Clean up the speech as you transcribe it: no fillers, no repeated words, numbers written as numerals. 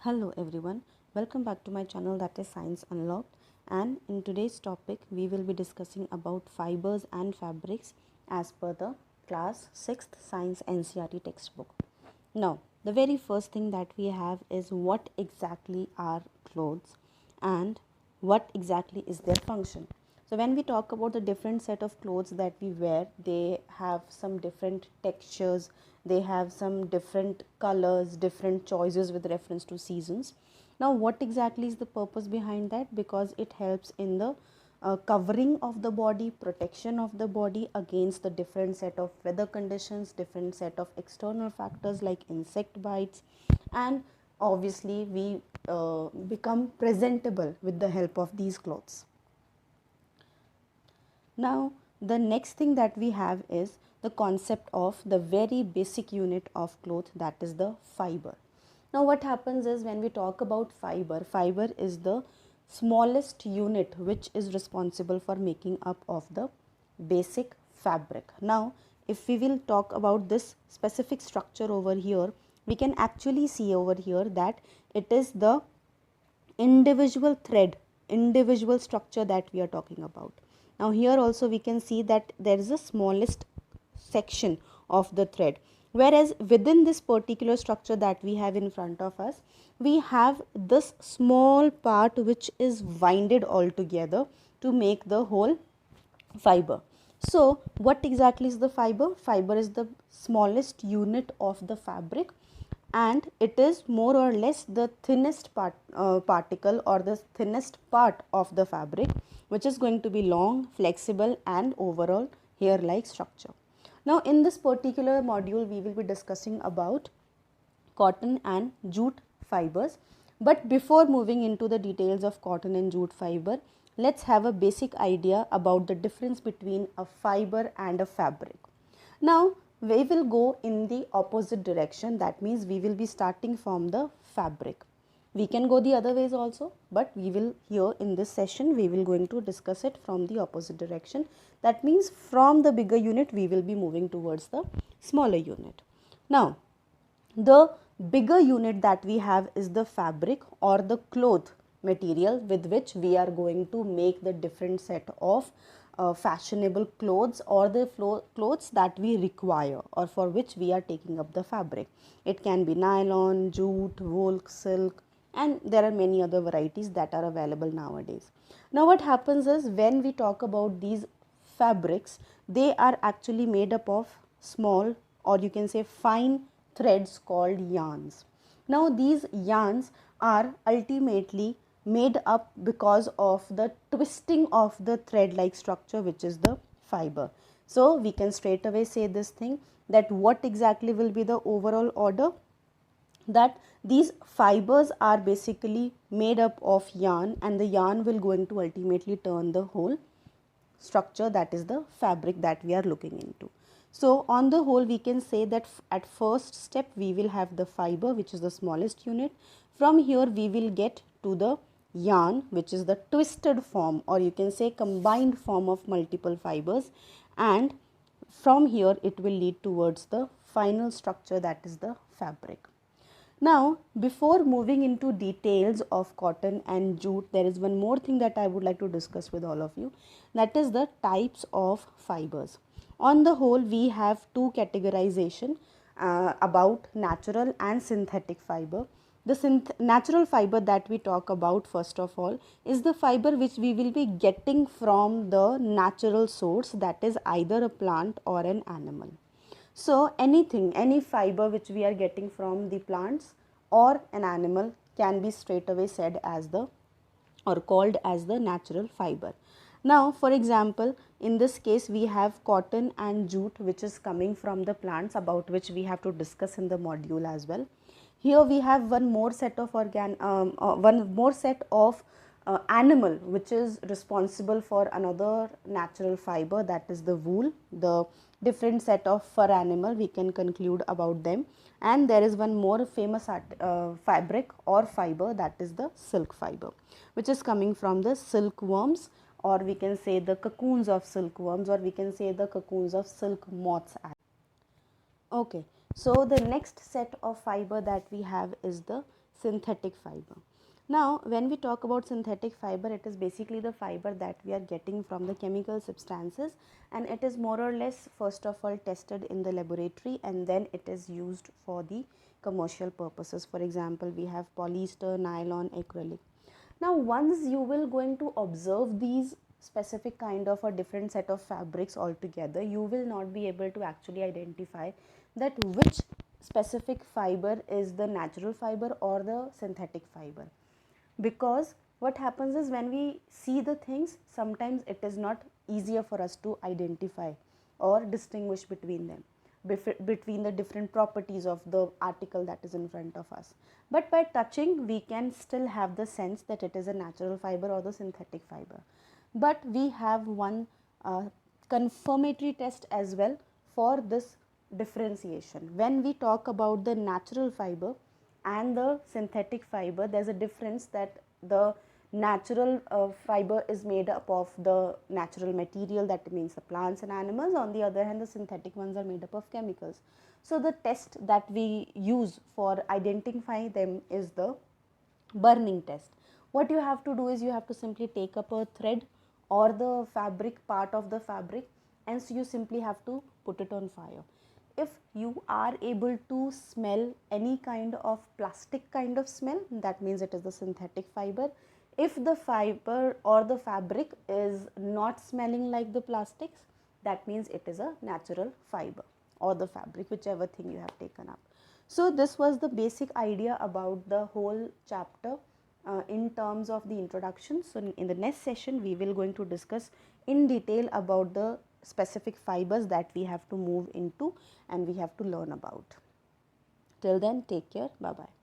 Hello everyone, welcome back to my channel, that is Science Unlocked, and in today's topic we will be discussing about fibers and fabrics as per the class 6th Science NCERT textbook. Now the very first thing that we have is what exactly are clothes and what exactly is their function. So when we talk about the different set of clothes that we wear, they have some different textures, they have some different colors, different choices with reference to seasons. Now what exactly is the purpose behind that? Because it helps in the covering of the body, protection of the body against the different set of weather conditions, different set of external factors like insect bites, and obviously we become presentable with the help of these clothes. Now the next thing that we have is the concept of the very basic unit of cloth, that is the fiber. Now what happens is when we talk about fiber is the smallest unit which is responsible for making up of the basic fabric. Now if we will talk about this specific structure over here, we can actually see over here that it is the individual thread, individual structure that we are talking about. Now here also we can see that there is a smallest section of the thread, whereas within this particular structure that we have in front of us, we have this small part which is winded all together to make the whole fiber. So what exactly is the fiber? Fiber is the smallest unit of the fabric, and it is more or less the thinnest particle or the thinnest part of the fabric, which is going to be long, flexible and overall hair like structure. Now in this particular module we will be discussing about cotton and jute fibers, but before moving into the details of cotton and jute fiber, let's have a basic idea about the difference between a fiber and a fabric. Now we will go in the opposite direction, that means we will be starting from the fabric. We can go the other ways also, but we will here in this session we will going to discuss it from the opposite direction. That means from the bigger unit we will be moving towards the smaller unit. Now the bigger unit that we have is the fabric or the cloth material with which we are going to make the different set of fashionable clothes or the clothes that we require or for which we are taking up the fabric. It can be nylon, jute, wool, silk, and there are many other varieties that are available nowadays. Now what happens is when we talk about these fabrics, they are actually made up of small, or you can say fine threads called yarns. Now these yarns are ultimately made up because of the twisting of the thread like structure, which is the fiber. So we can straight away say this thing, that what exactly will be the overall order, that these fibers are basically made up of yarn, and the yarn will going to ultimately turn the whole structure, that is the fabric that we are looking into. So on the whole we can say that at first step we will have the fiber, which is the smallest unit. From here we will get to the yarn, which is the twisted form, or you can say combined form of multiple fibers, and from here it will lead towards the final structure, that is the fabric. Now, before moving into details of cotton and jute, there is one more thing that I would like to discuss with all of you, that is the types of fibers. On the whole, we have two categorization about natural and synthetic fiber. The natural fiber that we talk about first of all is the fiber which we will be getting from the natural source, that is either a plant or an animal. So anything, any fiber which we are getting from the plants or an animal can be straight away said as the or called as the natural fiber. Now for example, in this case we have cotton and jute, which is coming from the plants, about which we have to discuss in the module as well. Here we have one more set of animal which is responsible for another natural fiber, that is the wool. The different set of fur animal we can conclude about them, and there is one more famous fabric or fiber, that is the silk fiber, which is coming from the silkworms, or we can say the cocoons of silkworms, or we can say the cocoons of silk moths. Okay, So the next set of fiber that we have is the synthetic fiber. Now when we talk about synthetic fiber, it is basically the fiber that we are getting from the chemical substances, and it is more or less first of all tested in the laboratory and then it is used for the commercial purposes. For example, we have polyester, nylon, acrylic. Now once you will going to observe these specific kind of a different set of fabrics altogether, you will not be able to actually identify that which specific fiber is the natural fiber or the synthetic fiber, because what happens is when we see the things, sometimes it is not easier for us to identify or distinguish between them, between the different properties of the article that is in front of us. But by touching, we can still have the sense that it is a natural fiber or the synthetic fiber. But we have one confirmatory test as well for this differentiation. When we talk about the natural fiber and the synthetic fiber, there's a difference that the natural fiber is made up of the natural material, that means the plants and animals. On the other hand, the synthetic ones are made up of chemicals. So the test that we use for identifying them is the burning test. What you have to do is you have to simply take up a thread or the fabric, part of the fabric, and so you simply have to put it on fire. If you are able to smell any kind of plastic kind of smell, that means it is the synthetic fiber. If the fiber or the fabric is not smelling like the plastics, that means it is a natural fiber or the fabric, whichever thing you have taken up. So this was the basic idea about the whole chapter in terms of the introduction. So in the next session, we will going to discuss in detail about the specific fibers that we have to move into and we have to learn about. Till then, take care. Bye bye.